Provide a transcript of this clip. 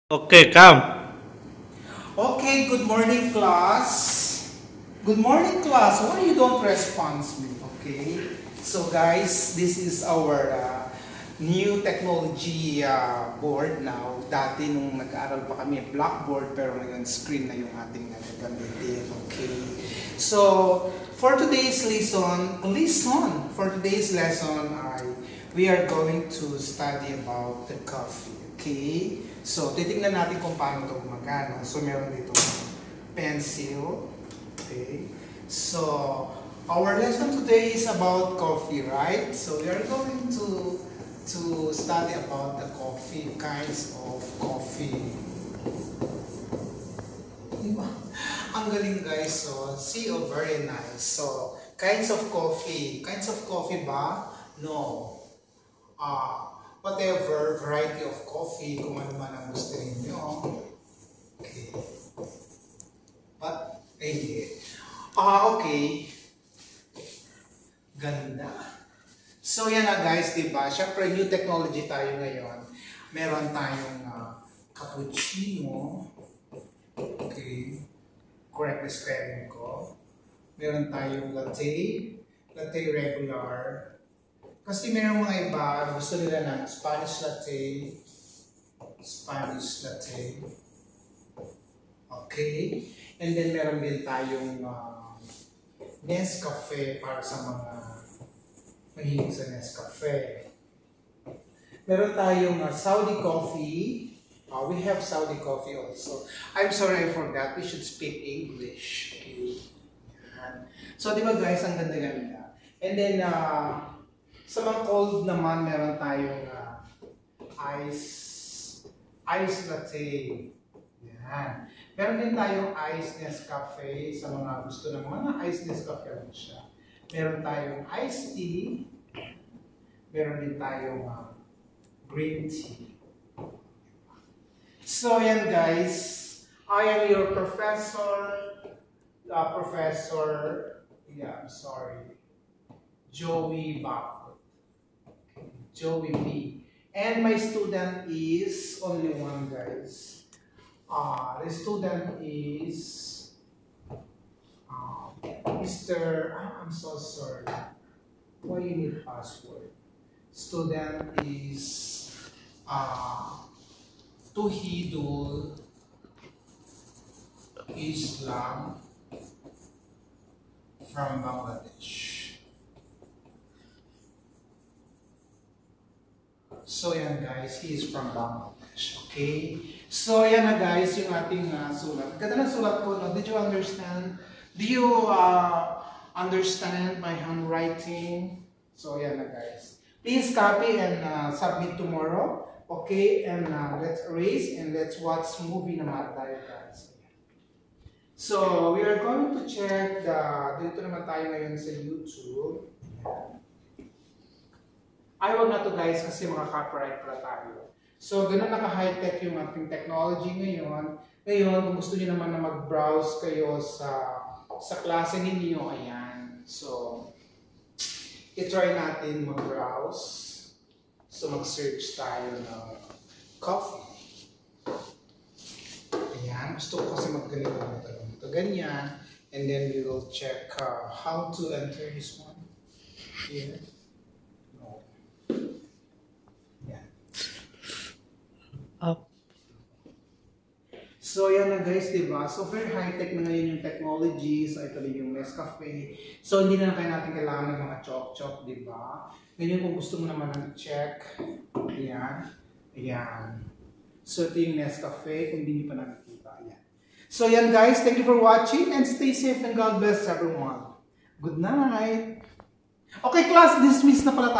Okay, come. Okay, good morning class. Good morning class. Why you don't respond me? Okay. So guys, this is our new technology board now. Dati nung nag-aaral pa kami blackboard pero ngayon screen na yung ating gagamitin. Okay. So, for today's lesson, we are going to study about the coffee. Okay? So, titignan natin kung paano ito gumagana. So, meron dito pencil. Okay? So, our lesson today is about coffee, right? So, we are going to study about the coffee, kinds of coffee. Diba? Ang galing guys. So, see, oh, very nice. So, kinds of coffee. Kinds of coffee ba? No. Whatever variety of coffee, kung ano man ang gusto ninyo. Okay. But, okay. Ganda. So, yan na guys, diba? Siyempre, new technology tayo ngayon. Meron tayong cappuccino. Okay. Correct the spelling ko. Meron tayong latte. Latte regular. Kasi mayroong mga iba, gusto nila ng Spanish latte. Okay. And then meron din tayong Nescafe para sa mga mahilig sa Nescafe. Meron tayong Saudi coffee. We have Saudi coffee also. I'm sorry I forgot. We should speak English. Okay. Yan. So, di ba guys, ang ganda-ganda. And then, sa mga cold naman, meron tayong ice latte. Yan. Meron din tayong ice Nescafe sa mga gusto ng mga ice Nescafe rin siya. Meron tayong iced tea. Meron din tayong green tea. So, yan guys. I am your professor. Joey Bach. Joey B. And my student is only one, guys. The student is Mr. I'm so sorry. Why you need password? Student is Tuhidul Islam from Bangladesh. So yan guys, he is from Bangladesh. Okay? So yan na guys, yung ating sulat. Ganda ng sulat ko, no? Did you understand? Do you understand my handwriting? So yan na guys. Please copy and submit tomorrow. Okay? And let's erase and let's watch movie naman tayo guys. So we are going to check dito naman tayo ngayon sa YouTube. Ayaw na to guys kasi mga copyright pala tayo. So, ganun naka-high-tech yung ating technology ngayon. Ngayon, kung gusto niyo naman na mag-browse kayo sa klase ninyo, ayan. So, i-try natin mag-browse. So, mag-search tayo ng coffee. Ayan. Gusto ko kasi mag-ganito ito. Ganyan. And then we will check how to enter this one. Here. Up. So, yan na guys, diba? So, very high-tech na ngayon yung technology. So, ito din yung Nescafe. So, hindi na natin kailangan ng mga chok-chok, diba? Ngayon, kung gusto mo naman check, ayan. Ayan. So, ito yung Nescafe, kung hindi nyo pa nakikita. Ayan. So, yan guys. Thank you for watching and stay safe and God bless everyone. Good night. Okay, class, dismiss na pala tayo.